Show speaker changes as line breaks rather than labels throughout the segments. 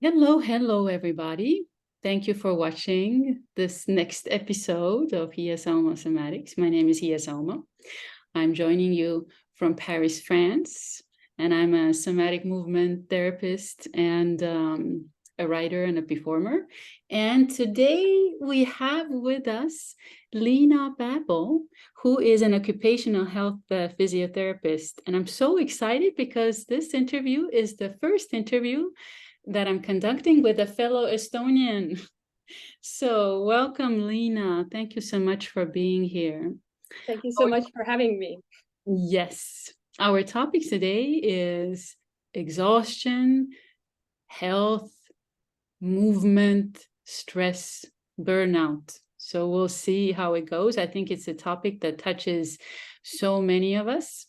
Hello, everybody. Thank you for watching this next episode of hiiesaumaa Somatics. My name is hiiesaumaa. I'm joining you from Paris, France, and I'm a somatic movement therapist and a writer and a performer. And today we have with us Liina Pääbo, who is an occupational health physiotherapist. And I'm so excited because this interview is the first interview that I'm conducting with a fellow Estonian. So welcome, Liina. Thank you so much for being here.
Thank you so much for having me.
Yes, our topic today is exhaustion, health, movement, stress, burnout. So we'll see how it goes. I think it's a topic that touches so many of us,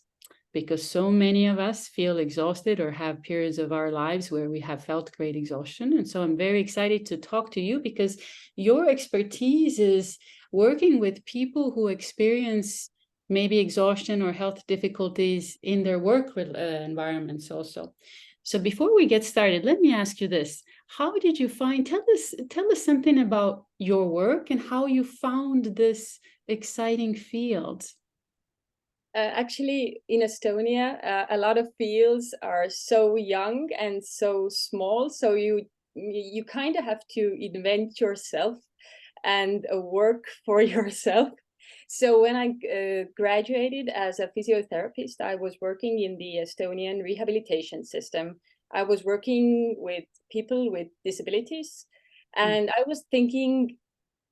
because so many of us feel exhausted or have periods of our lives where we have felt great exhaustion. And so I'm very excited to talk to you because your expertise is working with people who experience maybe exhaustion or health difficulties in their work environments also. So before we get started, let me ask you this. How did you tell us something about your work and how you found this exciting field?
Actually, in Estonia, a lot of fields are so young and so small, so you kind of have to invent yourself and work for yourself. So when I graduated as a physiotherapist, I was working in the Estonian rehabilitation system. I was working with people with disabilities, and I was thinking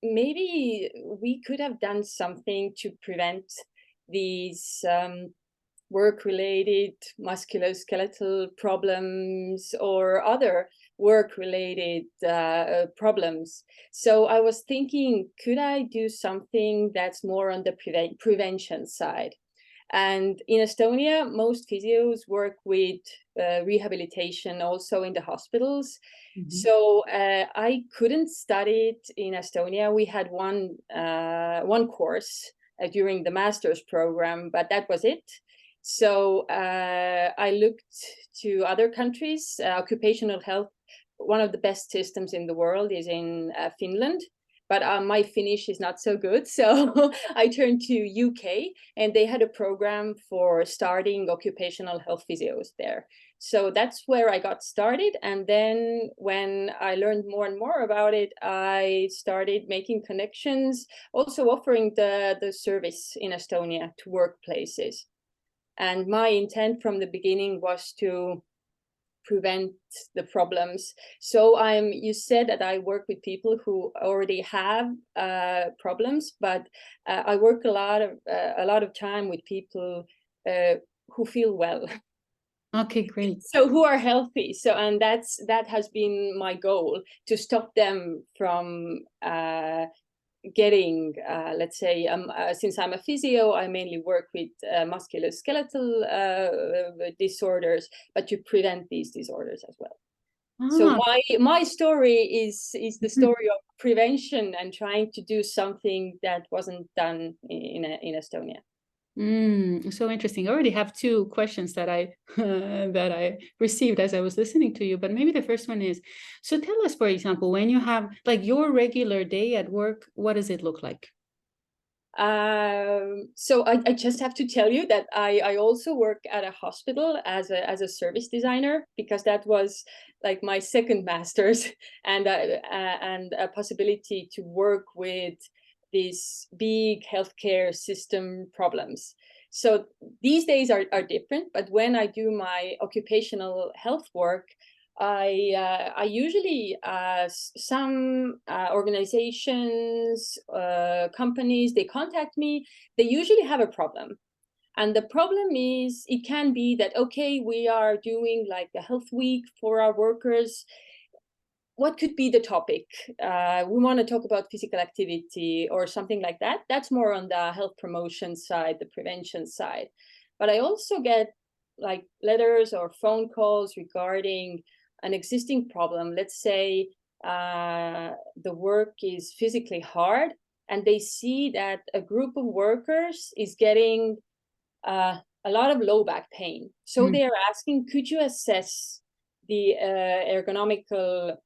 maybe we could have done something to prevent these work-related musculoskeletal problems or other work-related problems. So I was thinking, could I do something that's more on the prevention side? And in Estonia, most physios work with rehabilitation also in the hospitals.
Mm-hmm.
So I couldn't study it in Estonia. We had one course during the master's program, but that was it. So I looked to other countries. Occupational health, one of the best systems in the world, is in Finland. But my Finnish is not so good. So I turned to UK, and they had a program for starting occupational health physios there. So that's where I got started. And then when I learned more and more about it, I started making connections, also offering the service in Estonia to workplaces. And my intent from the beginning was to prevent the problems. So you said that I work with people who already have problems, but I work a lot of time with people who feel well.
Okay, great.
So who are healthy. So, and that has been my goal, to stop them from getting, let's say, since I'm a physio, I mainly work with musculoskeletal disorders, but to prevent these disorders as well. So my story is the story of prevention and trying to do something that wasn't done in Estonia.
So interesting. I already have two questions that I that I received as I was listening to you, but maybe the first one is, so tell us, for example, when you have like your regular day at work, what does it look like?
So I just have to tell you that I also work at a hospital as a service designer, because that was like my second master's, and a possibility to work with these big healthcare system problems. So these days are different, but when I do my occupational health work, I usually some organizations, companies, they contact me. They usually have a problem, and the problem is, it can be that, okay, we are doing like the health week for our workers. What could be the topic? We want to talk about physical activity or something like that. That's more on the health promotion side, the prevention side. But I also get like letters or phone calls regarding an existing problem. Let's say the work is physically hard, and they see that a group of workers is getting a lot of low back pain. So they are asking, could you assess the ergonomical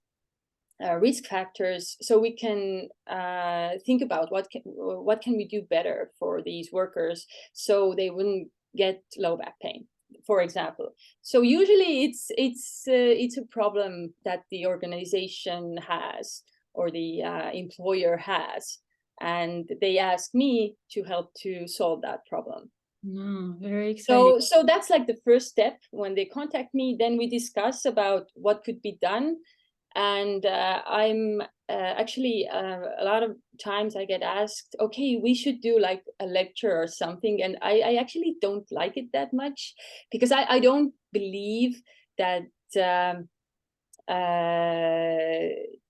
risk factors, so we can think about what can we do better for these workers so they wouldn't get low back pain, for example. So usually it's a problem that the organization has or the employer has, and they ask me to help to solve that problem.
No, very exciting.
So that's like the first step. When they contact me, then we discuss about what could be done. And I'm actually a lot of times I get asked, okay, we should do like a lecture or something. And I actually don't like it that much, because I don't believe that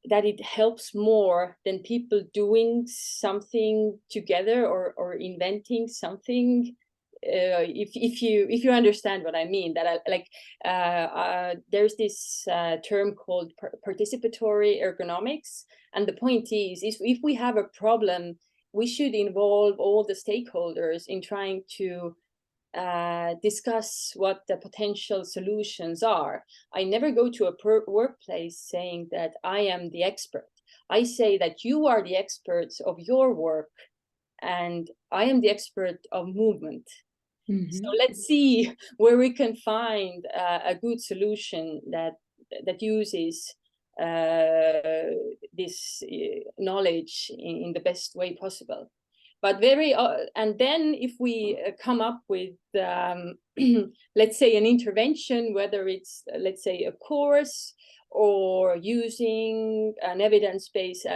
that it helps more than people doing something together or inventing something. If you understand what I mean, that there's this term called participatory ergonomics, and the point is if we have a problem, we should involve all the stakeholders in trying to discuss what the potential solutions are. I never go to a workplace saying that I am the expert. I say that you are the experts of your work, and I am the expert of movement. Mm-hmm. So let's see where we can find a good solution that uses this knowledge in the best way possible. But and then if we come up with, let's say, an intervention, whether it's, let's say, a course or using an evidence-based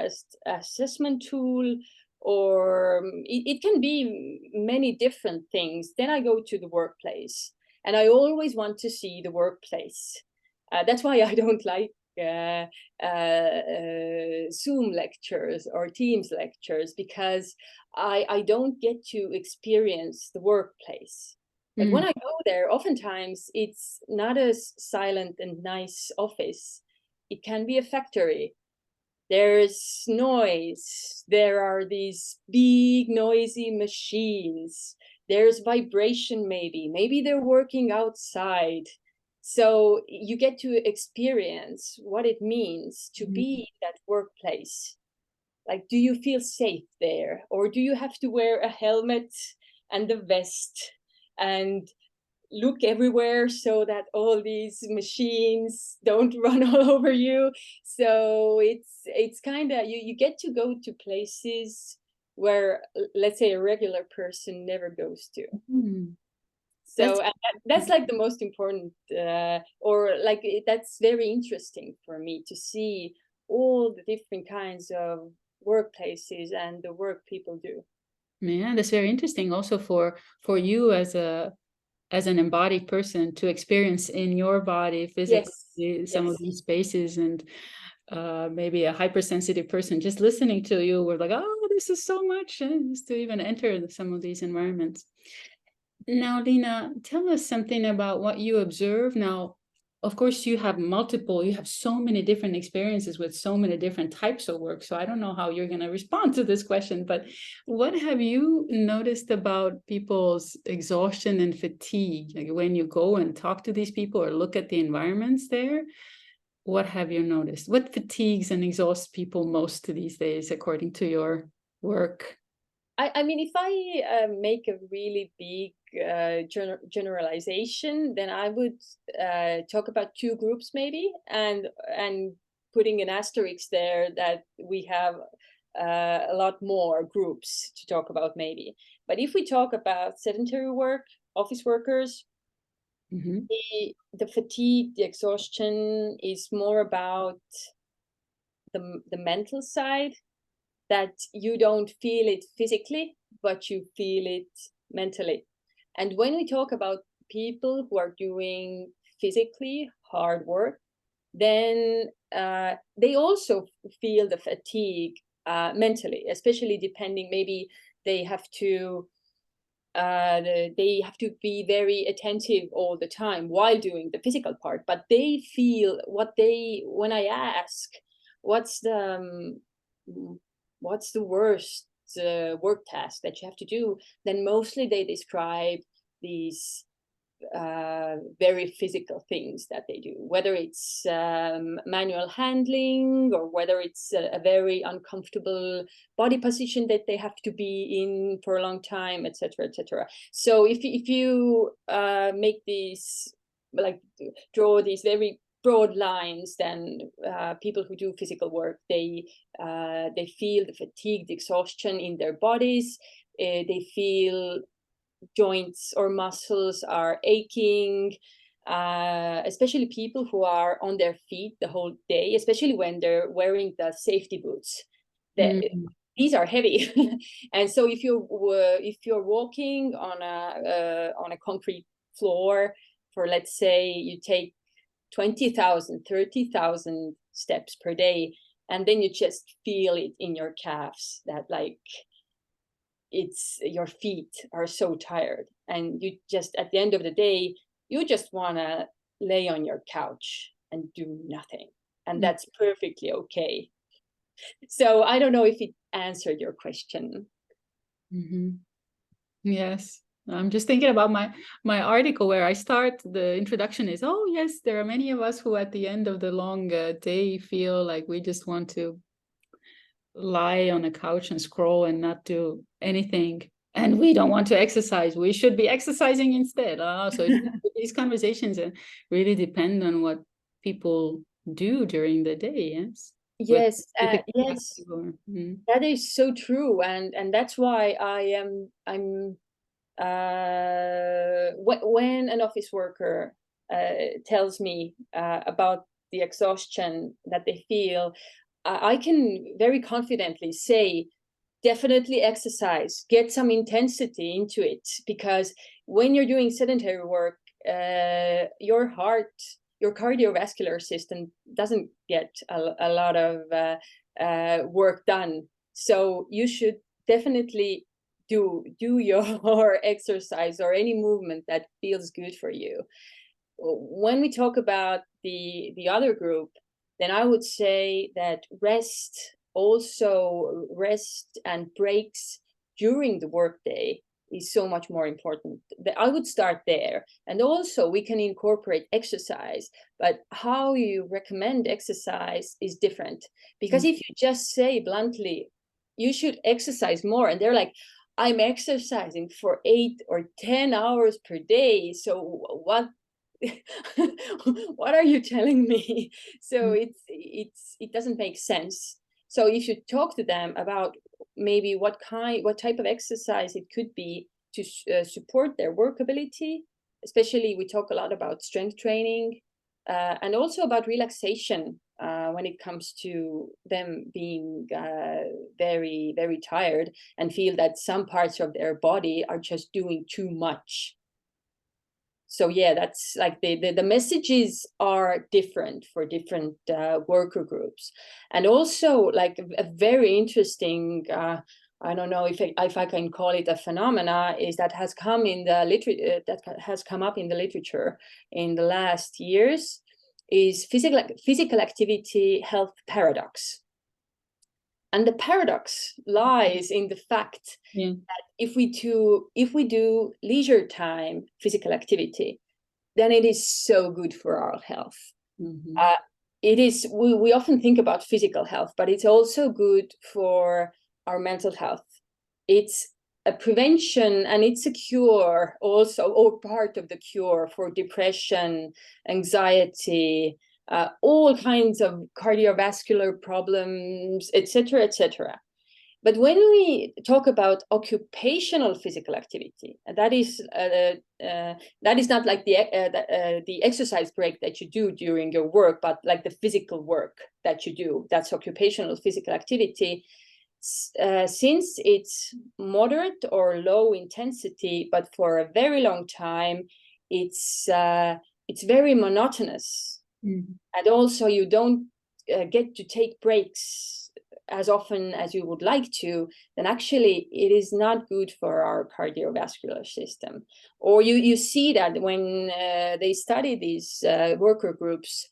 assessment tool, or it can be many different things, then I go to the workplace. And I always want to see the workplace. That's why I don't like Zoom lectures or Teams lectures, because I don't get to experience the workplace. Like when I go there, oftentimes it's not a silent and nice office. It can be a factory. There's noise. There are these big noisy machines. There's vibration, maybe they're working outside. So you get to experience what it means to be in that workplace. Like, do you feel safe there? Or do you have to wear a helmet and a vest and look everywhere so that all these machines don't run all over you? So it's kind of, you get to go to places where, let's say, a regular person never goes to. So that's like the most important, or like that's very interesting for me to see all the different kinds of workplaces and the work people do.
Yeah, that's very interesting. Also for you as an embodied person to experience in your body physically some of these spaces, and maybe a hypersensitive person just listening to you, we're like, oh, this is so much, just to even enter some of these environments. Now, Liina, tell us something about what you observe. Now, of course, you have so many different experiences with so many different types of work. So I don't know how you're going to respond to this question, but what have you noticed about people's exhaustion and fatigue? Like when you go and talk to these people or look at the environments there, what have you noticed? What fatigues and exhausts people most these days, according to your work?
I mean, if I make a really big generalization, then I would talk about two groups maybe, and putting an asterisk there that we have a lot more groups to talk about maybe. But if we talk about sedentary work, office workers, the fatigue, the exhaustion is more about the mental side, that you don't feel it physically, but you feel it mentally. And when we talk about people who are doing physically hard work, then they also feel the fatigue mentally, especially depending, maybe they have to be very attentive all the time while doing the physical part, but they feel when I ask, what's the worst work task that you have to do, then mostly they describe these very physical things that they do, whether it's manual handling or whether it's a very uncomfortable body position that they have to be in for a long time, etc., etc. So if you make these, like, draw these very broad lines, then people who do physical work, they feel the fatigue, the exhaustion in their bodies. They feel joints or muscles are aching, especially people who are on their feet the whole day, especially when they're wearing the safety boots. These are heavy. And so if you're walking on a concrete floor for, let's say, you take 20,000, 30,000 steps per day, and then you just feel it in your calves that, like, it's, your feet are so tired, and you just, at the end of the day, you just want to lay on your couch and do nothing, and that's perfectly okay. So I don't know if it answered your question.
Yes, I'm just thinking about my article where I start. The introduction is, oh yes, there are many of us who at the end of the long day feel like we just want to lie on a couch and scroll and not do anything, and we don't want to exercise. We should be exercising instead. So these conversations really depend on what people do during the day.
Yes, yes, that is so true, and that's why I'm when an office worker tells me about the exhaustion that they feel, I can very confidently say, definitely exercise, get some intensity into it, because when you're doing sedentary work, your heart, your cardiovascular system doesn't get a lot of work done. So you should definitely do your exercise or any movement that feels good for you. When we talk about the other group, then I would say that rest and breaks during the workday is so much more important. I would start there. And also we can incorporate exercise, but how you recommend exercise is different. Because if you just say bluntly, you should exercise more, and they're like, I'm exercising for 8 or 10 hours per day, so what what are you telling me? So it doesn't make sense. So if you talk to them about maybe what type of exercise it could be to support their workability, especially we talk a lot about strength training, and also about relaxation when it comes to them being very, very tired and feel that some parts of their body are just doing too much. So yeah, that's like the messages are different for different worker groups. And also, like, a very interesting, I don't know if I can call it a phenomena, is that has come in the that has come up in the literature in the last years, is physical activity health paradox. And the paradox lies in the fact that if we do leisure time physical activity, then it is so good for our health. It is. We often think about physical health, but it's also good for our mental health. It's a prevention and it's a cure also, or part of the cure for depression, anxiety, all kinds of cardiovascular problems, etc., etc. But when we talk about occupational physical activity, that is not like the exercise break that you do during your work, but like the physical work that you do. That's occupational physical activity. Since it's moderate or low intensity, but for a very long time, it's very monotonous. And also you don't get to take breaks as often as you would like to, then actually it is not good for our cardiovascular system. Or you see that when they study these worker groups,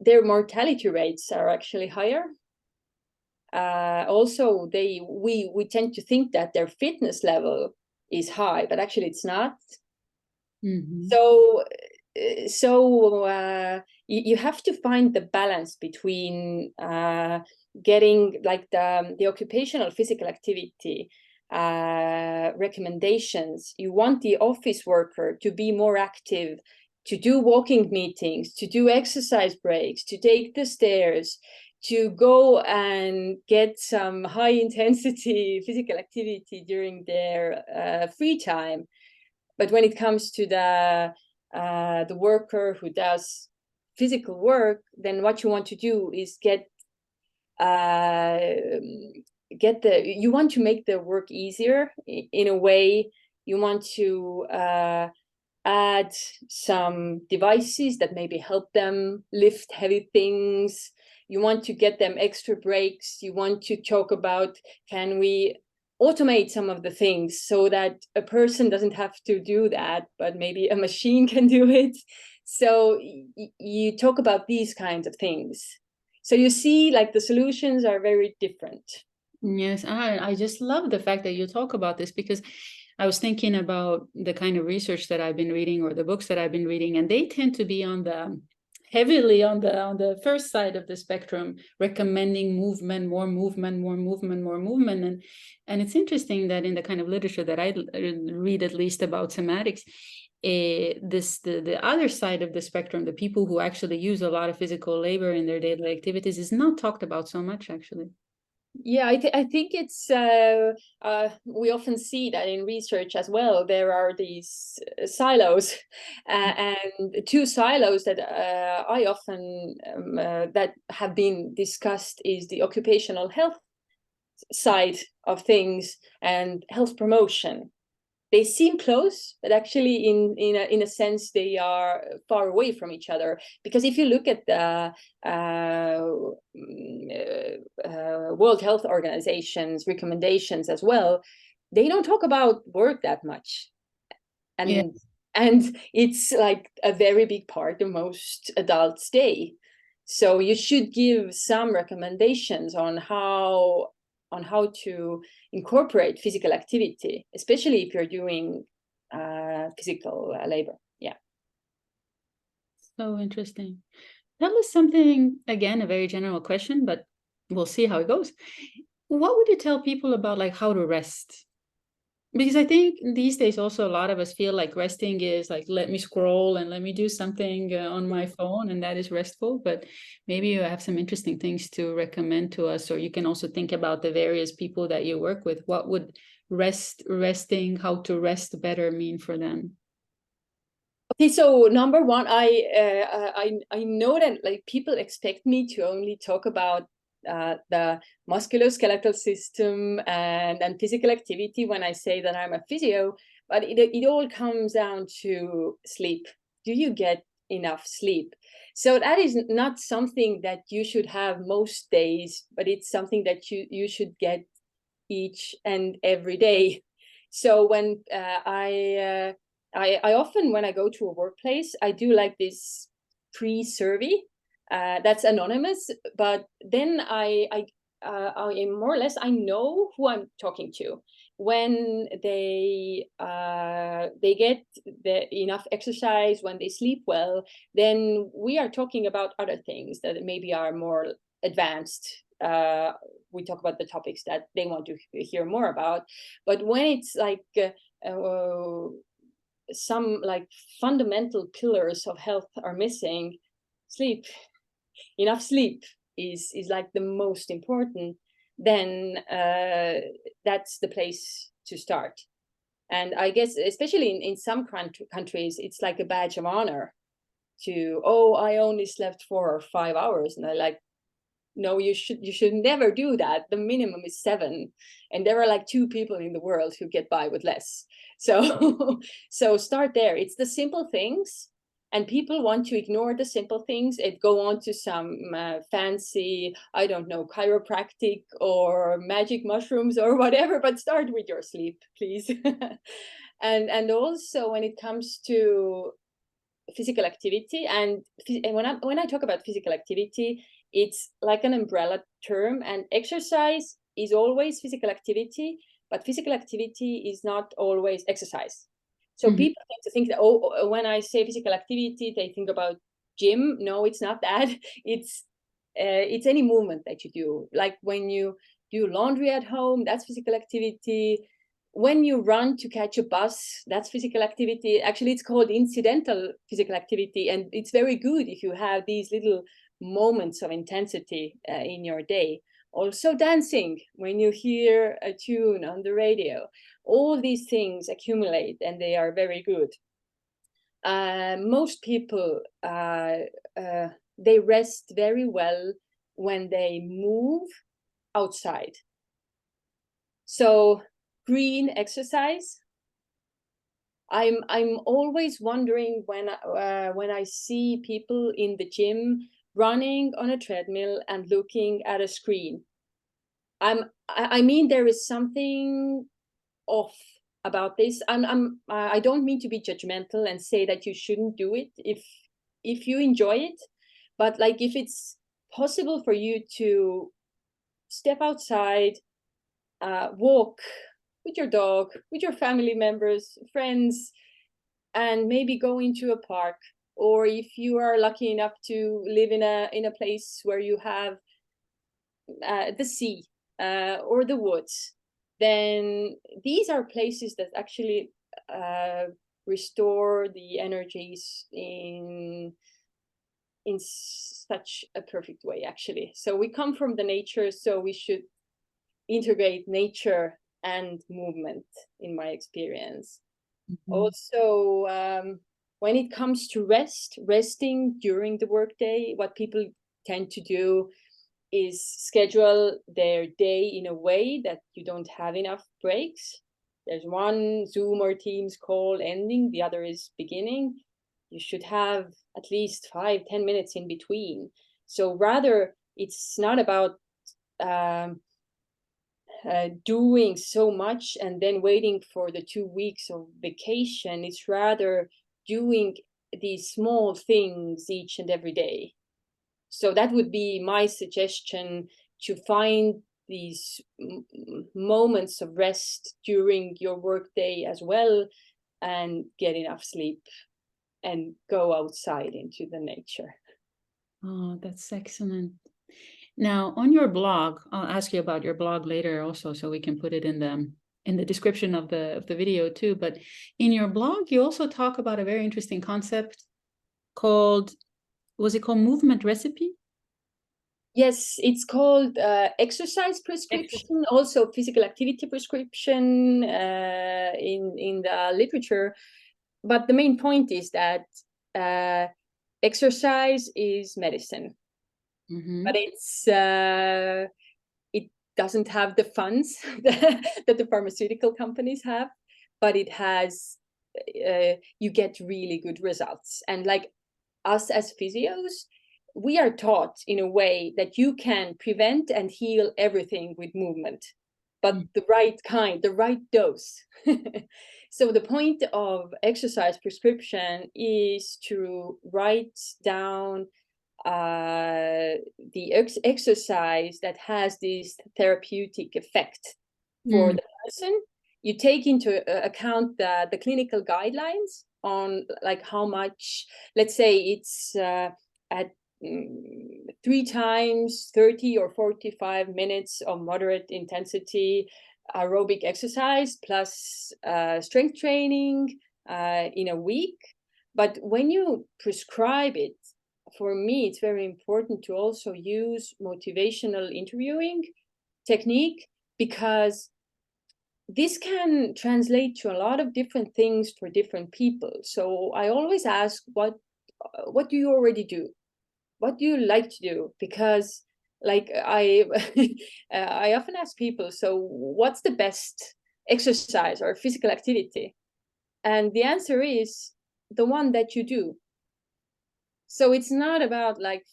their mortality rates are actually higher. Also, we tend to think that their fitness level is high, but actually it's not.
Mhm.
So you have to find the balance between getting like the occupational physical activity recommendations. You want the office worker to be more active, to do walking meetings, to do exercise breaks, to take the stairs, to go and get some high intensity physical activity during their free time. But when it comes to the worker who does physical work, then what you want to do is you want to make the work easier in a way. You want to add some devices that maybe help them lift heavy things. You want to get them extra breaks. You want to talk about, can we automate some of the things so that a person doesn't have to do that, but maybe a machine can do it. So you talk about these kinds of things. So you see, like, the solutions are very different.
Yes, I just love the fact that you talk about this, because I was thinking about the kind of research that I've been reading, or the books that I've been reading, and they tend to be heavily on the first side of the spectrum, recommending movement, more movement, more movement, more movement. And it's interesting that in the kind of literature that I read, at least about somatics, the other side of the spectrum, the people who actually use a lot of physical labor in their daily activities, is not talked about so much, actually.
Yeah, I think it's we often see that in research as well. There are these silos, and two silos that I often that have been discussed is the occupational health side of things and health promotion. They seem close, but actually in a sense they are far away from each other. Because if you look at the World Health Organization's recommendations as well, they don't talk about work that much. And
Yeah.
and it's like a very big part of most adults' day. So you should give some recommendations on how to incorporate physical activity, especially if you're doing physical labor. Yeah.
So interesting. Tell us something, again, a very general question, but we'll see how it goes. What would you tell people about, like, how to rest? Because I think these days also a lot of us feel like resting is like, let me scroll and let me do something on my phone, and that is restful. But maybe you have some interesting things to recommend to us, or you can also think about the various people that you work with. What would resting, how to rest better mean for them?
Okay, so number one, I know that, like, people expect me to only talk about the musculoskeletal system and physical activity when I say that I'm a physio, but it all comes down to sleep. Do you get enough sleep? So that is not something that you should have most days, but it's something that you should get each and every day. So when I often, when I go to a workplace, I do like this pre-survey that's anonymous, but then I more or less, I know who I'm talking to. When they get enough exercise, when they sleep well, then we are talking about other things that maybe are more advanced. We talk about the topics that they want to hear more about. But when it's like some like fundamental pillars of health are missing, sleep, enough sleep is like the most important, then that's the place to start. And I guess especially in some countries, it's like a badge of honor to, oh, I only slept 4 or 5 hours. And I like, no, you should never do that. The minimum is 7, and there are like 2 people in the world who get by with less. So so start there. It's the simple things, and people want to ignore the simple things and go on to some fancy, I don't know, chiropractic or magic mushrooms or whatever, but start with your sleep, please. And also when it comes to physical activity, and when I talk about physical activity, it's like an umbrella term, and exercise is always physical activity, but physical activity is not always exercise. So people tend to think that, oh, when I say physical activity, they think about gym. No, it's not that. It's any movement that you do. Like when you do laundry at home, that's physical activity. When you run to catch a bus, that's physical activity. Actually, it's called incidental physical activity. And it's very good if you have these little moments of intensity in your day. Also dancing, when you hear a tune on the radio. All these things accumulate and they are very good. Most people, they rest very well when they move outside. So green exercise. I'm always wondering when I see people in the gym running on a treadmill and looking at a screen. I mean, there is something off about this. I don't mean to be judgmental and say that you shouldn't do it if you enjoy it, but like if it's possible for you to step outside, walk with your dog, with your family members, friends, and maybe go into a park, or if you are lucky enough to live in a place where you have the sea or the woods, then these are places that actually restore the energies in such a perfect way, actually. So we come from the nature, so we should integrate nature and movement, in my experience. Also, when it comes to resting during the workday, what people tend to do is schedule their day in a way that you don't have enough breaks. There's one Zoom or Teams call ending, the other is beginning. You should have at least 5-10 minutes in between. So rather, it's not about doing so much and then waiting for the 2 weeks of vacation. It's rather doing these small things each and every day. So that would be my suggestion, to find these moments of rest during your workday as well, and get enough sleep and go outside into the nature.
Oh, that's excellent. Now, on your blog, I'll ask you about your blog later also, so we can put it in the description of the video too. But in your blog, you also talk about a very interesting concept called, was it called movement recipe?
Yes, it's called exercise prescription, also physical activity prescription in the literature. But the main point is that exercise is medicine, but it doesn't have the funds that the pharmaceutical companies have, but it has, you get really good results. And like us as physios, we are taught in a way that you can prevent and heal everything with movement, but the right kind, the right dose. So the point of exercise prescription is to write down the exercise that has this therapeutic effect for the person. You take into account the clinical guidelines on like how much, let's say it's at 3 times 30 or 45 minutes of moderate intensity aerobic exercise plus strength training in a week. But when you prescribe it, for me, it's very important to also use motivational interviewing technique, because this can translate to a lot of different things for different people. So I always ask, what do you already do? What do you like to do? Because like I often ask people, so what's the best exercise or physical activity? And the answer is the one that you do. So it's not about like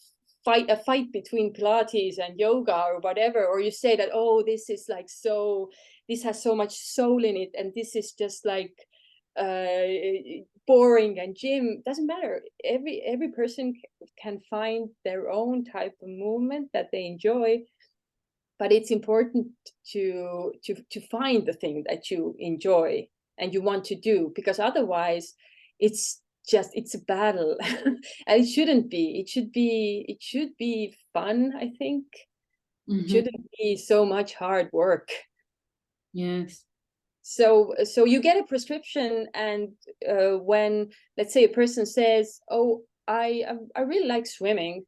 a fight between Pilates and yoga or whatever, or you say that, oh, this is like so, this has so much soul in it, and this is just like boring, and gym doesn't matter. Every person can find their own type of movement that they enjoy, but it's important to find the thing that you enjoy and you want to do, because otherwise it's a battle. And it shouldn't be. It should be fun, I think. It shouldn't be so much hard work.
Yes.
So you get a prescription, and when, let's say, a person says, oh, I really like swimming,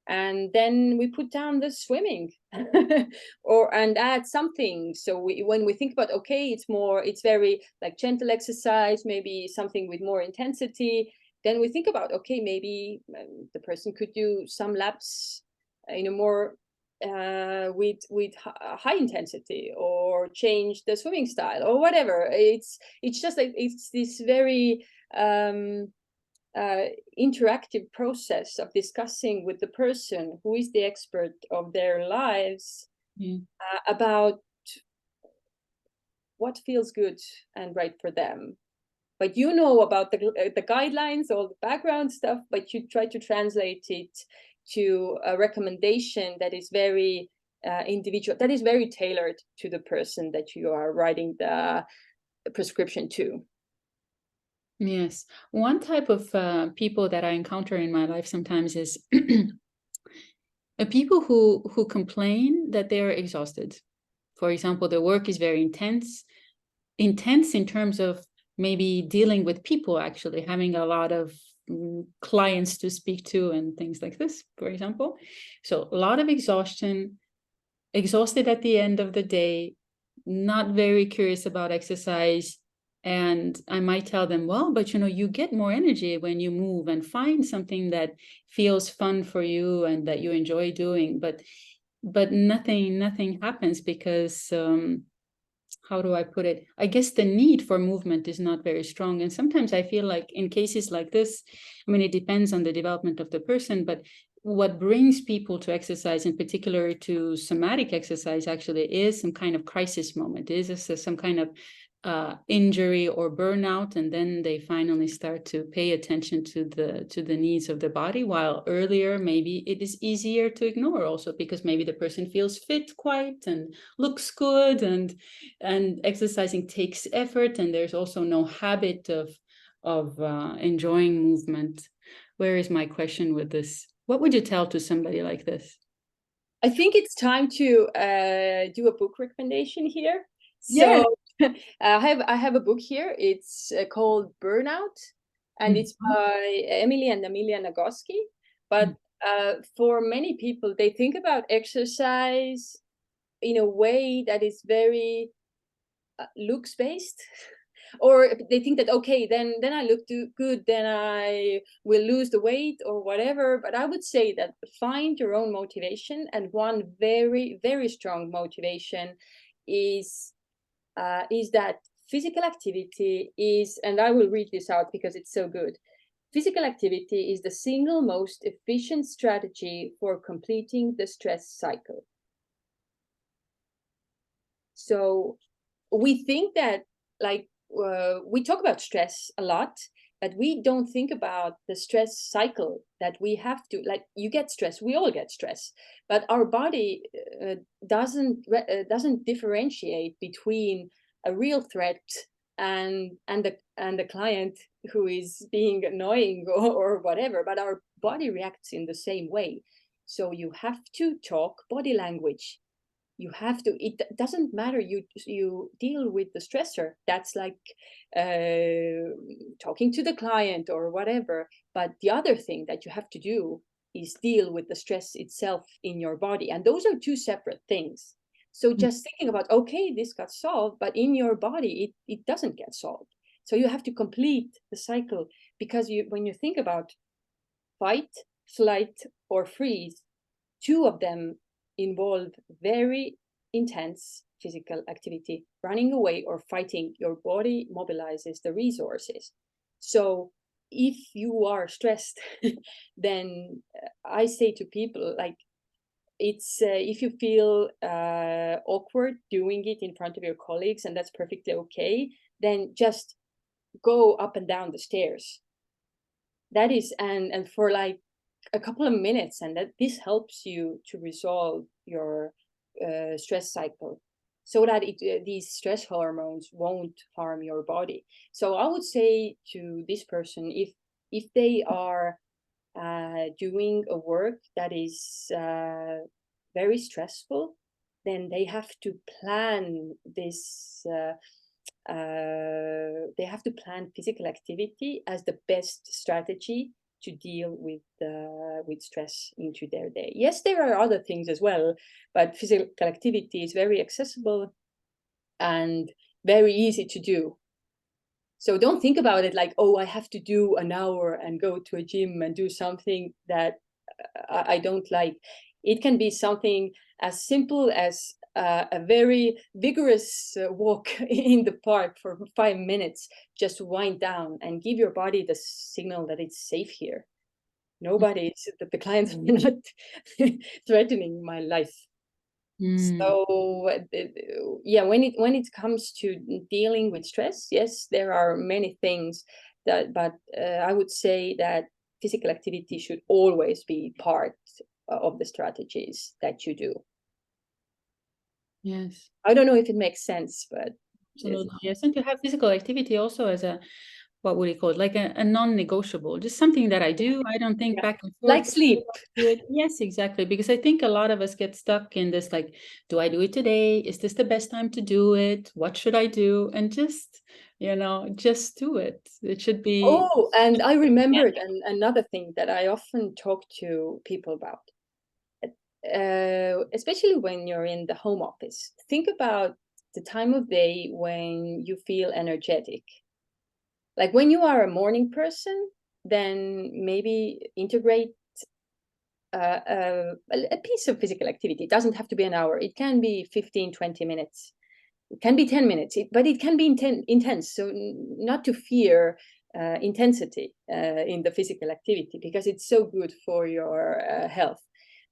and then we put down the swimming and add something. So when we think about, okay, it's very like gentle exercise, maybe something with more intensity, then we think about, okay, maybe the person could do some laps more with high intensity, or change the swimming style, or whatever. It's just like, it's this very interactive process of discussing with the person who is the expert of their lives about what feels good and right for them. But you know about the guidelines, all the background stuff, but you try to translate it to a recommendation that is very individual, that is very tailored to the person that you are writing the prescription to.
Yes. One type of people that I encounter in my life sometimes is people who complain that they're exhausted. For example, the work is very intense in terms of maybe dealing with people, actually having a lot of clients to speak to and things like this, for example. So a lot of exhaustion, exhausted at the end of the day, not very curious about exercise. And I might tell them, well, but you get more energy when you move, and find something that feels fun for you and that you enjoy doing. But nothing happens, because how do I put it? I guess the need for movement is not very strong. And sometimes I feel like in cases like this, I mean, it depends on the development of the person, but what brings people to exercise, in particular to somatic exercise, actually is some kind of crisis moment, is some kind of injury or burnout, and then they finally start to pay attention to the needs of the body, while earlier maybe it is easier to ignore, also because maybe the person feels fit quite and looks good, and exercising takes effort, and there's also no habit of enjoying movement. Where is my question with this? What would you tell to somebody like this?
I think it's time to do a book recommendation here.
Yeah.
So I have a book here. It's called Burnout, and it's by Emily and Amelia Nagoski. But for many people, they think about exercise in a way that is very looks based. Or they think that, okay, then I look good, then I will lose the weight or whatever. But I would say that find your own motivation, and one very, very strong motivation is that physical activity is, and I will read this out because it's so good. Physical activity is the single most efficient strategy for completing the stress cycle. So we think that, like, we talk about stress a lot, but we don't think about the stress cycle that we have to, like, you get stress, we all get stress, but our body doesn't differentiate between a real threat and the client who is being annoying or whatever, but our body reacts in the same way. So you have to talk body language. You have to, it doesn't matter, you deal with the stressor, that's like talking to the client or whatever, but the other thing that you have to do is deal with the stress itself in your body, and those are two separate things. So just thinking about, okay, this got solved, but in your body it doesn't get solved. So you have to complete the cycle, because when you think about fight, flight, or freeze, two of them involve very intense physical activity. Running away or fighting, your body mobilizes the resources. So if you are stressed, then I say to people, like, it's if you feel awkward doing it in front of your colleagues, and that's perfectly okay, then just go up and down the stairs. That is, and for like a couple of minutes, and that this helps you to resolve your stress cycle. so that these stress hormones won't harm your body. So I would say to this person, if they are doing a work that is very stressful, then they have to plan this. They have to plan physical activity as the best strategy to deal with stress into their day. Yes, there are other things as well, but physical activity is very accessible and very easy to do. So don't think about it like, oh, I have to do an hour and go to a gym and do something that I don't like. It can be something as simple as a very vigorous walk in the park for 5 minutes, just wind down and give your body the signal that it's safe here. Nobody, the clients are not threatening my life. So yeah, when it comes to dealing with stress, yes, there are many things that, but I would say that physical activity should always be part of the strategies that you do.
Yes.
I don't know if it makes sense, but
Absolutely. Yes. And to have physical activity also as a, what would you call it? Like a non-negotiable, just something that I do. I don't think back and forth.
Like sleep.
Do it. Yes, exactly. Because I think a lot of us get stuck in this, like, do I do it today? Is this the best time to do it? What should I do? And just, just do it. It should be.
Oh, and I remembered another thing that I often talk to people about. Especially when you're in the home office, think about the time of day when you feel energetic. Like when you are a morning person, then maybe integrate a piece of physical activity. It doesn't have to be an hour. It can be 15, 20 minutes. It can be 10 minutes, but it can be intense. So not to fear intensity in the physical activity, because it's so good for your health.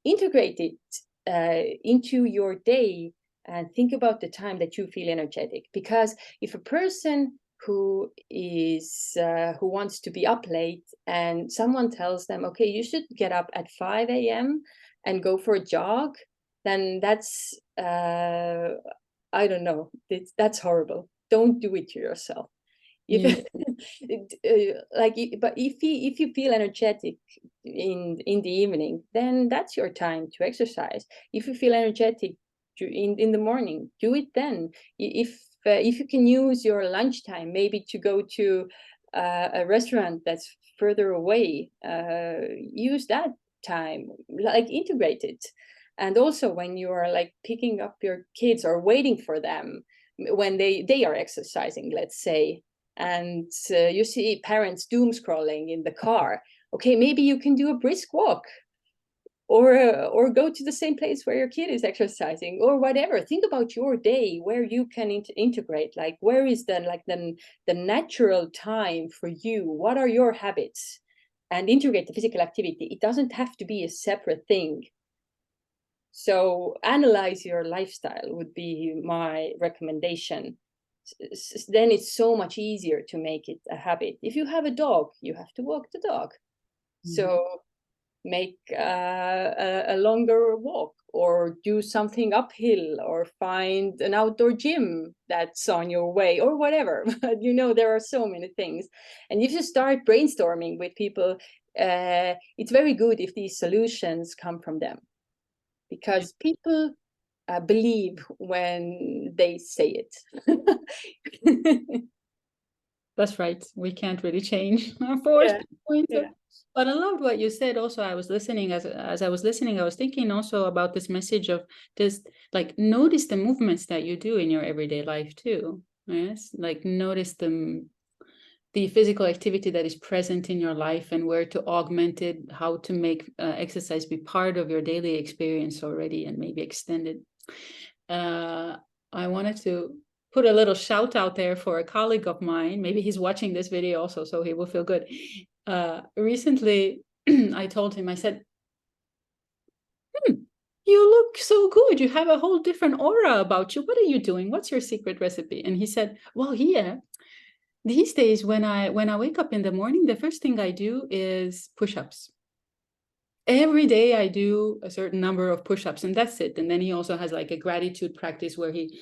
Integrate it into your day and think about the time that you feel energetic. Because if a person who wants to be up late and someone tells them, okay, you should get up at 5 a.m. and go for a jog, then that's I don't know, that's horrible. Don't do it to yourself. If but if you feel energetic in the evening, then that's your time to exercise. If you feel energetic in the morning, do it then. If you can use your lunchtime maybe to go to a restaurant that's further away, use that time, like integrate it. And also when you are like picking up your kids or waiting for them when they are exercising, let's say, and you see parents doom scrolling in the car, okay, maybe you can do a brisk walk, or go to the same place where your kid is exercising, or whatever. Think about your day where you can integrate, like where is the natural time for you, what are your habits, and integrate the physical activity. It doesn't have to be a separate thing. So analyze your lifestyle would be my recommendation. Then it's so much easier to make it a habit. If you have a dog, you have to walk the dog. So make a longer walk, or do something uphill, or find an outdoor gym that's on your way, or whatever. But there are so many things. And if you start brainstorming with people, it's very good if these solutions come from them, because people believe when they say it.
That's right. We can't really change our force points.
Yeah.
But I loved what you said. Also, I was listening. As I was listening, I was thinking also about this message of just like notice the movements that you do in your everyday life too. Yes, like notice the physical activity that is present in your life, and where to augment it, how to make exercise be part of your daily experience already, and maybe extend it. I wanted to put a little shout out there for a colleague of mine. Maybe he's watching this video also, so he will feel good. Recently, I told him, I said, you look so good. You have a whole different aura about you. What are you doing? What's your secret recipe? And he said, well, Hiie, these days when I wake up in the morning, the first thing I do is push-ups. every day I do a certain number of push-ups and that's it. And then he also has like a gratitude practice where he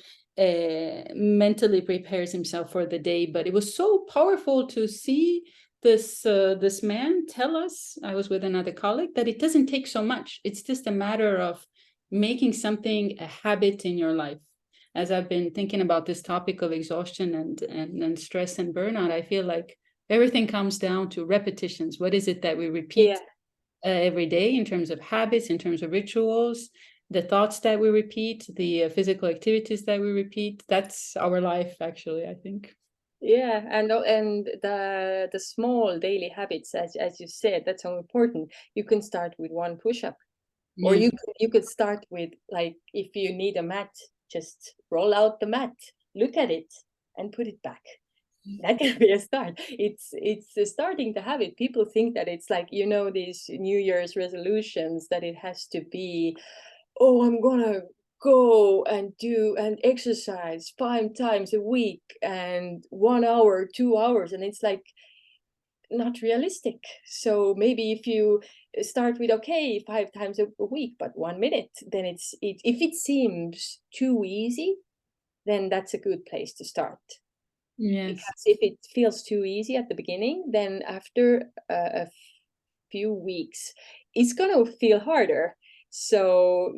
mentally prepares himself for the day. But it was so powerful to see this man tell us, I was with another colleague, that it doesn't take so much. It's just a matter of making something a habit in your life. As I've been thinking about this topic of exhaustion and stress and burnout, I feel like everything comes down to repetitions. What is it that we repeat every day in terms of habits, in terms of rituals, the thoughts that we repeat, the physical activities that we repeat? That's our life, actually, I think.
Yeah, and the small daily habits, as you said, that's so important. You can start with one push-up, or
Yes.
you could start with, like, if you need a mat, just roll out the mat, look at it, and put it back. That can be a start. It's starting the habit. People think that it's like, you know, these New Year's resolutions, that it has to be, oh, I'm gonna go and do and exercise 5 times a week and 1 hour, 2 hours, and it's like not realistic. So maybe if you start with, okay, 5 times a week, but 1 minute, then if it seems too easy, then that's a good place to start.
Yes.
Because if it feels too easy at the beginning, then after a few weeks, it's going to feel harder. So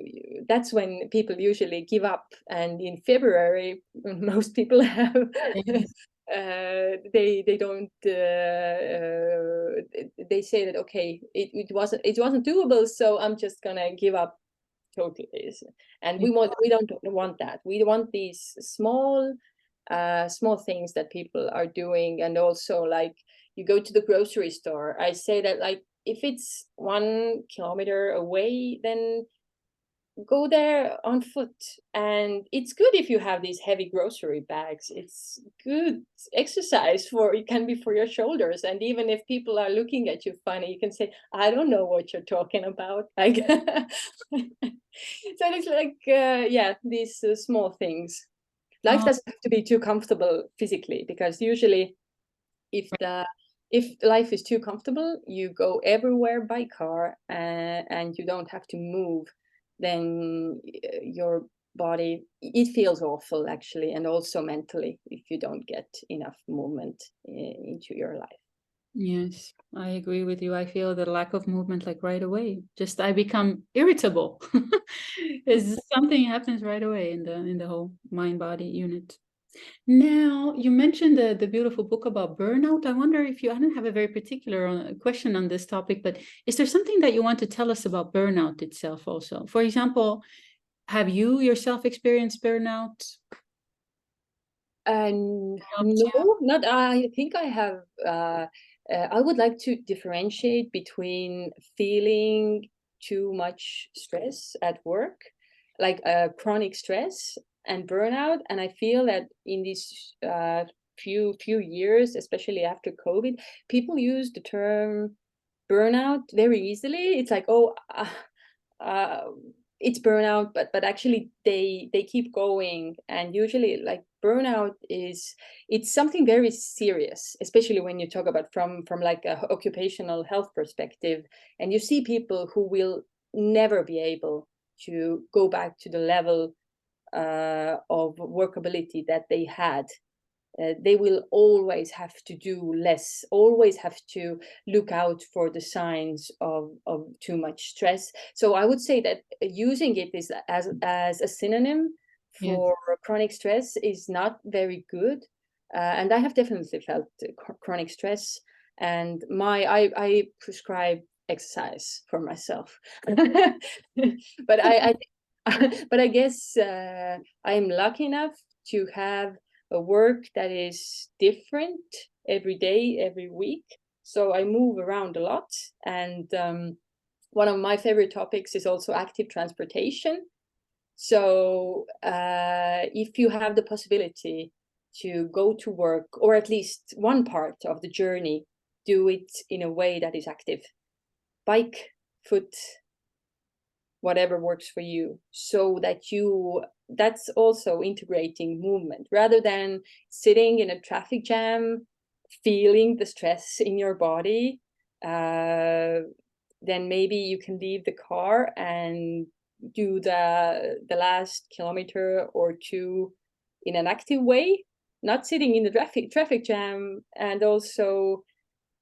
that's when people usually give up. And in February, most people have
Yes.
they don't they say that, okay, it wasn't doable, so I'm just gonna give up totally. And we don't want that. We want these small things that people are doing. And also, like, you go to the grocery store, I say that, like, if it's 1 kilometer away, then go there on foot. And it's good if you have these heavy grocery bags. It's good exercise, for it can be for your shoulders. And even if people are looking at you funny, you can say, I don't know what you're talking about, like. So it's like yeah, these small things. Life doesn't have to be too comfortable physically, because usually if life is too comfortable, you go everywhere by car, and you don't have to move, then your body, it feels awful, actually, and also mentally, if you don't get enough movement into your life.
Yes, I agree with you. I feel the lack of movement like right away. Just I become irritable. It's something happens right away in the whole mind body unit. Now, you mentioned the beautiful book about burnout. I wonder if I don't have a very particular question on this topic, but is there something that you want to tell us about burnout itself also? For example, have you yourself experienced burnout?
No, not. I think I have. I would like to differentiate between feeling too much stress at work, like chronic stress, and burnout. And I feel that in these few years, especially after COVID, people use the term burnout very easily. It's like, oh, uh, it's burnout, but actually they keep going. And usually, like, burnout it's something very serious, especially when you talk about from like a occupational health perspective, and you see people who will never be able to go back to the level of workability that they had. They will always have to do less, always have to look out for the signs of too much stress. So I would say that using it is as a synonym for chronic stress is not very good. And I have definitely felt chronic stress, and I prescribe exercise for myself. But I but I guess I'm lucky enough to have a work that is different every day, every week. So I move around a lot. And one of my favorite topics is also active transportation. So if you have the possibility to go to work, or at least one part of the journey, do it in a way that is active. Bike, foot, whatever works for you, so that that's also integrating movement, rather than sitting in a traffic jam, feeling the stress in your body. then maybe you can leave the car and do the last kilometer or two in an active way, not sitting in the traffic jam, and also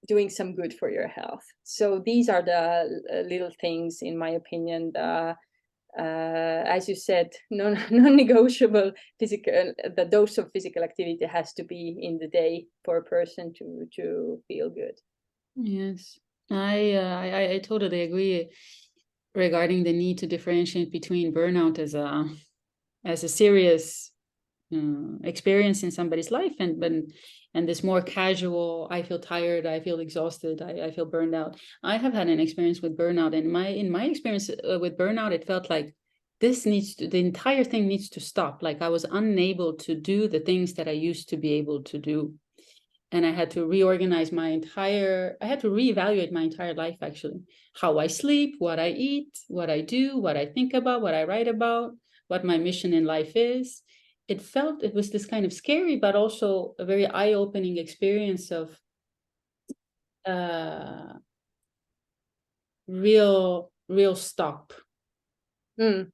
doing some good for your health. So these are the little things, in my opinion, as you said, non-negotiable physical. The dose of physical activity has to be in the day for a person to feel good.
Yes, I totally agree regarding the need to differentiate between burnout as a serious experience in somebody's life, and this more casual, I feel tired, I feel exhausted, I feel burned out. I have had an experience with burnout, and in my experience with burnout, it felt like the entire thing needs to stop. Like I was unable to do the things that I used to be able to do, and I had to reevaluate my entire life, actually. How I sleep, what I eat, what I do, what I think about, what I write about, what my mission in life is. It was this kind of scary, but also a very eye-opening experience of real stop. And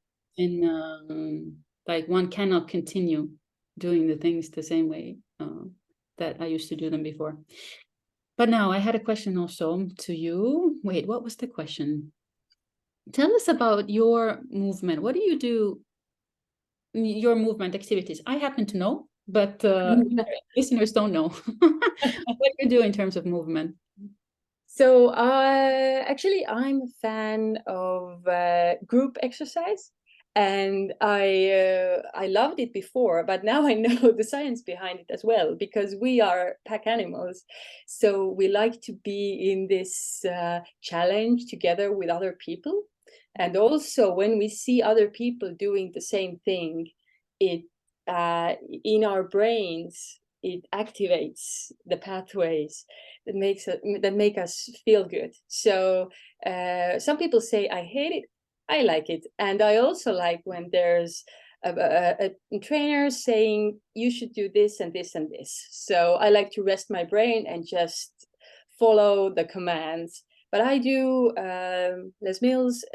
like one cannot continue doing the things the same way that I used to do them before. But now I had a question also to you. Wait, what was the question? Tell us about your movement. What do you do? Your movement activities. I happen to know, but listeners don't know. What do you do in terms of movement?
So actually, I'm a fan of group exercise. And I loved it before, but now I know the science behind it as well, because we are pack animals. So we like to be in this challenge together with other people. And also when we see other people doing the same thing, it in our brains, it activates the pathways that make us feel good. So some people say, I hate it, I like it. And I also like when there's a trainer saying you should do this and this and this. So I like to rest my brain and just follow the commands. But I do Les Mills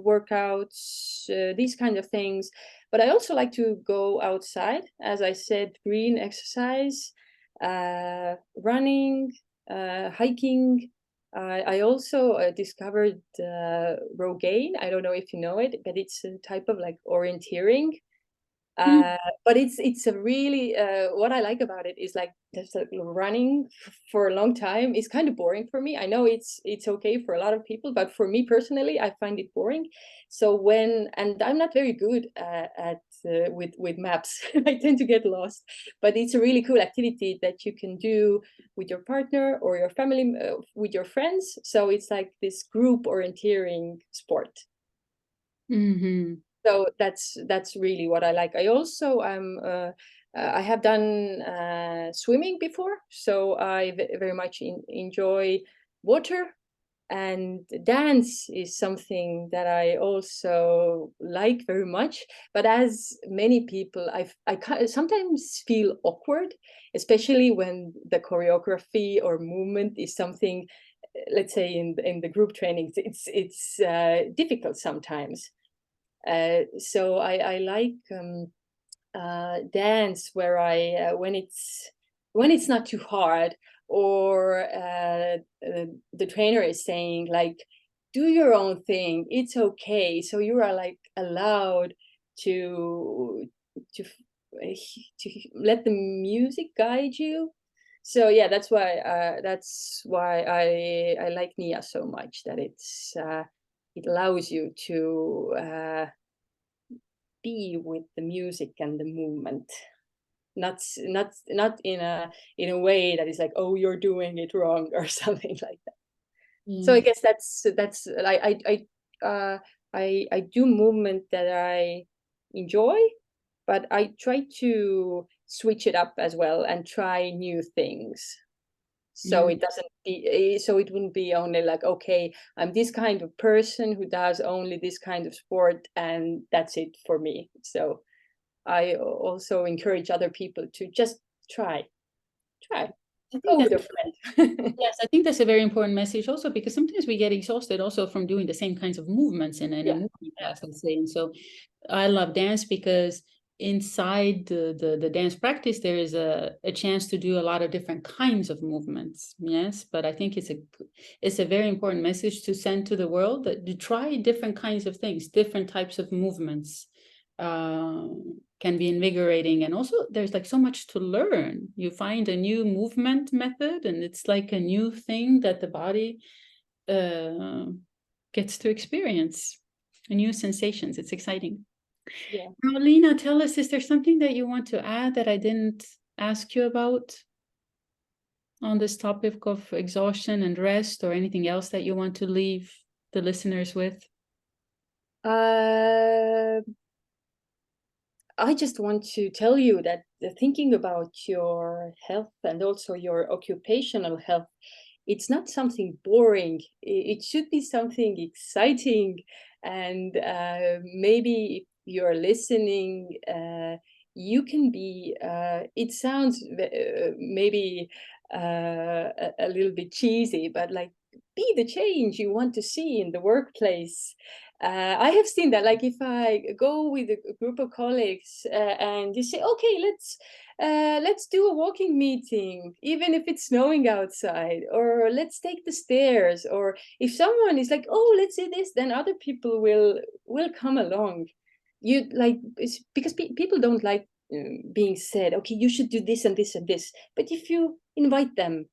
workouts, these kind of things. But I also like to go outside, as I said, green exercise, running, hiking. I also discovered Rogaine. I don't know if you know it, but it's a type of like orienteering. But it's a really what I like about it is like just like running for a long time is kind of boring for me. I know it's okay for a lot of people, but for me personally, I find it boring. So and I'm not very good at with maps. I tend to get lost, but it's a really cool activity that you can do with your partner or your family, with your friends. So it's like this group orienteering sport.
Mm-hmm.
So that's really what I like. I also I have done swimming before, so I very much enjoy water, and dance is something that I also like very much. But as many people, I sometimes feel awkward, especially when the choreography or movement is something, let's say in the group trainings, it's difficult sometimes. So I like dance where I when it's not too hard, or the trainer is saying like, do your own thing, it's okay. So you are like allowed to to let the music guide you. So yeah, that's why I like Nia so much, that it allows you to be with the music and the movement, not in a way that is like, oh, you're doing it wrong or something like that. So I guess that's I do movement that I enjoy, but I try to switch it up as well and try new things. So it wouldn't be only like, okay, I'm this kind of person who does only this kind of sport and that's it for me. So I also encourage other people to just try.
I think
go
that's
with a friend.
yes, I think that's a very important message also, because sometimes we get exhausted also from doing the same kinds of movements in a
Yeah.
movement class, let's say. And so I love dance because inside the dance practice, there is a chance to do a lot of different kinds of movements. Yes, but I think it's a very important message to send to the world, that to try different kinds of things, different types of movements. Can be invigorating, and also there's like so much to learn. You find a new movement method and it's like a new thing that the body gets to experience, new sensations. It's exciting.
Yeah.
Now, Liina, tell us, is there something that you want to add that I didn't ask you about on this topic of exhaustion and rest, or anything else that you want to leave the listeners with?
I just want to tell you that thinking about your health and also your occupational health, it's not something boring. It should be something exciting. And maybe if you're listening, you can be, it sounds maybe a little bit cheesy, but like, be the change you want to see in the workplace. I have seen that, like if I go with a group of colleagues and you say, okay, let's do a walking meeting, even if it's snowing outside, or let's take the stairs, or if someone is like, oh, let's do this, then other people will come along. You like, it's because people don't like being said, okay, you should do this and this and this. But if you invite them,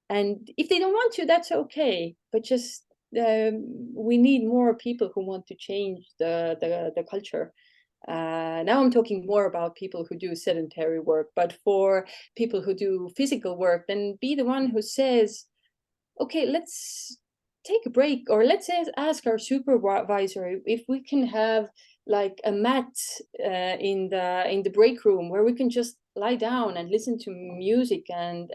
and if they don't want to, that's okay. But just we need more people who want to change the culture. Now I'm talking more about people who do sedentary work, but for people who do physical work, then be the one who says, okay, let's take a break, or let's ask our supervisor if we can have like a mat in the break room where we can just lie down and listen to music and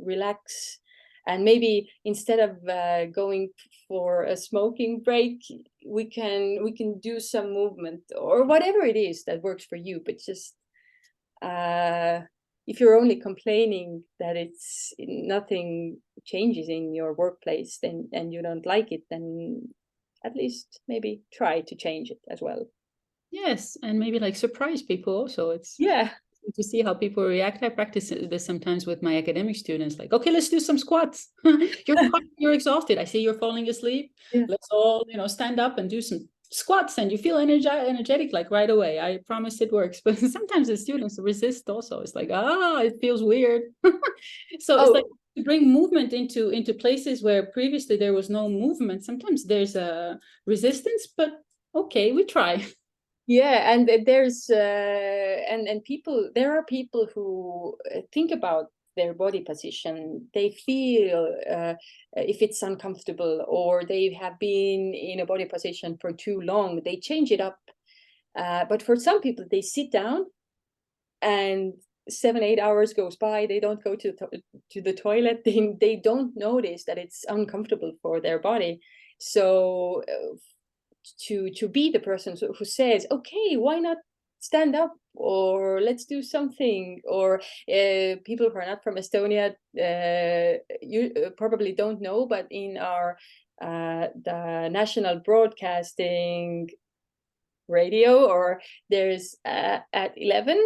relax. And maybe instead of going for a smoking break, we can do some movement or whatever it is that works for you. But just if you're only complaining that it's nothing changes in your workplace, then and you don't like it, then at least maybe try to change it as well.
Yes, and maybe like surprise people also. It's
Yeah.
to see how people react. I practice this sometimes with my academic students, like, okay, let's do some squats. You're exhausted. I see you're falling asleep.
Yeah.
Let's all, stand up and do some squats, and you feel energetic like right away. I promise it works. But sometimes the students resist also. It's like, it feels weird. So it's like to bring movement into places where previously there was no movement. Sometimes there's a resistance, but okay, we try.
Yeah, and there's and people, there are people who think about their body position. They feel if it's uncomfortable, or they have been in a body position for too long, they change it up. But for some people, they sit down and 7-8 hours goes by, they don't go to the toilet, they don't notice that it's uncomfortable for their body. So to be the person who says, okay, why not stand up, or let's do something, or people who are not from Estonia, you probably don't know, but in our the national broadcasting radio, or there's at 11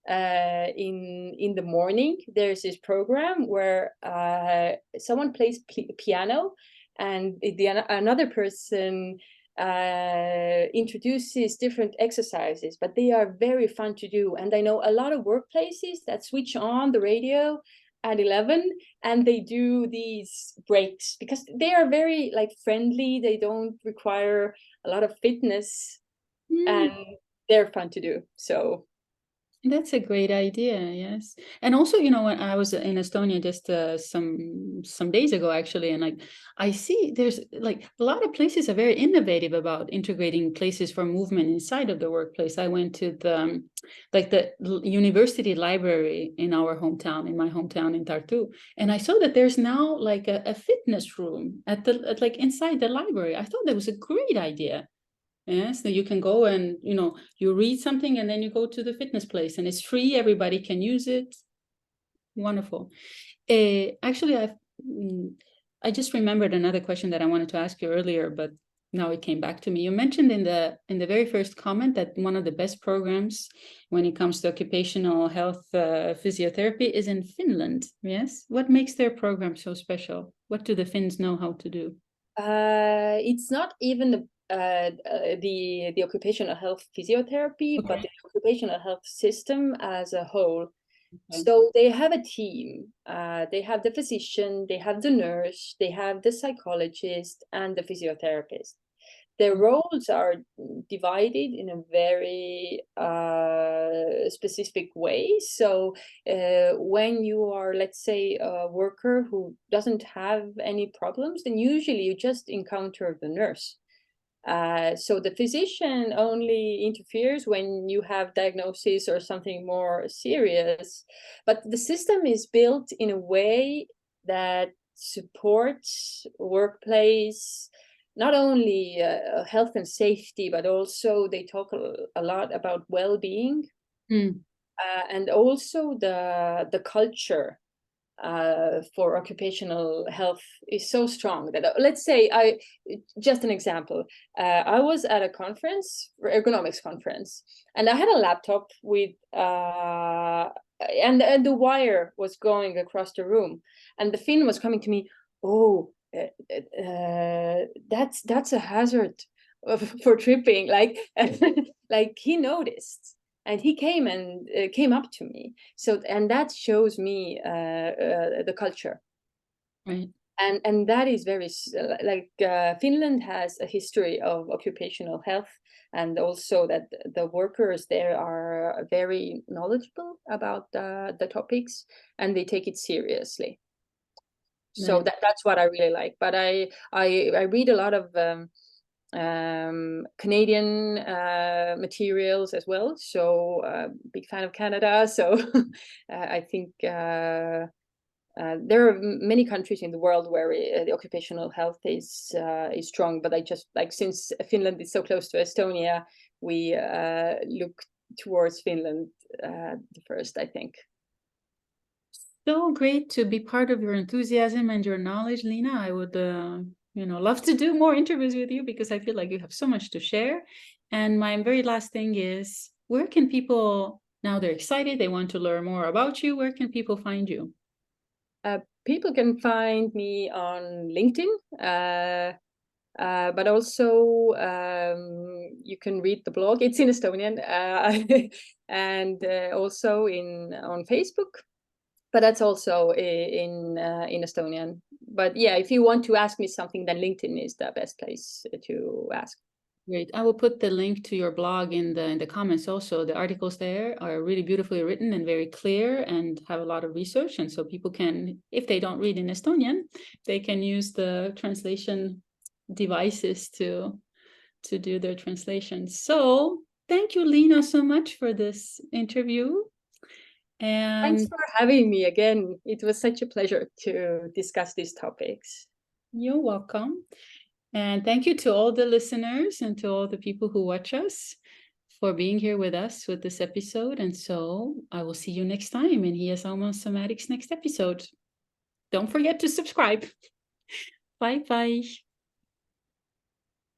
in the morning, there's this program where someone plays piano, and another person introduces different exercises, but they are very fun to do. And I know a lot of workplaces that switch on the radio at 11 and they do these breaks because they are very like friendly, they don't require a lot of fitness, and they're fun to do. So
that's a great idea, yes. And also, when I was in Estonia just some days ago, actually, and like I see there's like a lot of places are very innovative about integrating places for movement inside of the workplace. I went to the university library in my hometown in Tartu, and I saw that there's now like a fitness room at like inside the library. I thought that was a great idea. Yes, so you can go and, you read something and then you go to the fitness place and it's free. Everybody can use it. Wonderful. Actually, I just remembered another question that I wanted to ask you earlier, but now it came back to me. You mentioned in the very first comment that one of the best programs when it comes to occupational health physiotherapy is in Finland. Yes, what makes their program so special? What do the Finns know how to do?
It's not even the occupational health physiotherapy,
Okay.
but the occupational health system as a whole.
Okay.
So they have a team. They have the physician, they have the nurse, they have the psychologist, and the physiotherapist. Their roles are divided in a very specific way. So when you are, let's say, a worker who doesn't have any problems, then usually you just encounter the nurse. So the physician only interferes when you have diagnosis or something more serious. But the system is built in a way that supports workplace, not only health and safety, but also they talk a lot about well-being, and also the culture for occupational health is so strong that, let's say, just an example, I was at a conference, ergonomics conference, and I had a laptop with and the wire was going across the room, and the Finn was coming to me, oh, that's a hazard for tripping, like like he noticed. And he came and came up to me. So, and that shows me the culture.
Right.
And that is very, like, Finland has a history of occupational health, and also that the workers there are very knowledgeable about the topics, and they take it seriously. So
Nice.
that's what I really like. But I read a lot of Canadian materials as well. So big fan of Canada. So I think there are many countries in the world where the occupational health is strong. But I just, like, since Finland is so close to Estonia, we look towards Finland the first, I think.
So great to be part of your enthusiasm and your knowledge, Liina. I would love to do more interviews with you because I feel like you have so much to share. And my very last thing is, where can people, now they're excited, they want to learn more about you, where can people find you?
People can find me on LinkedIn, but also you can read the blog. It's in Estonian, and also on Facebook. But that's also in Estonian. But yeah, if you want to ask me something, then LinkedIn is the best place to ask.
Great. I will put the link to your blog in the comments also. The articles there are really beautifully written and very clear and have a lot of research. And so people can, if they don't read in Estonian, they can use the translation devices to do their translations. So thank you, Liina, so much for this interview. And
thanks for having me again. It was such a pleasure to discuss these topics.
You're welcome. And thank you to all the listeners and to all the people who watch us for being here with us with this episode. And so I will see you next time in Hiiesaumaa Somatics next episode. Don't forget to subscribe. Bye-bye.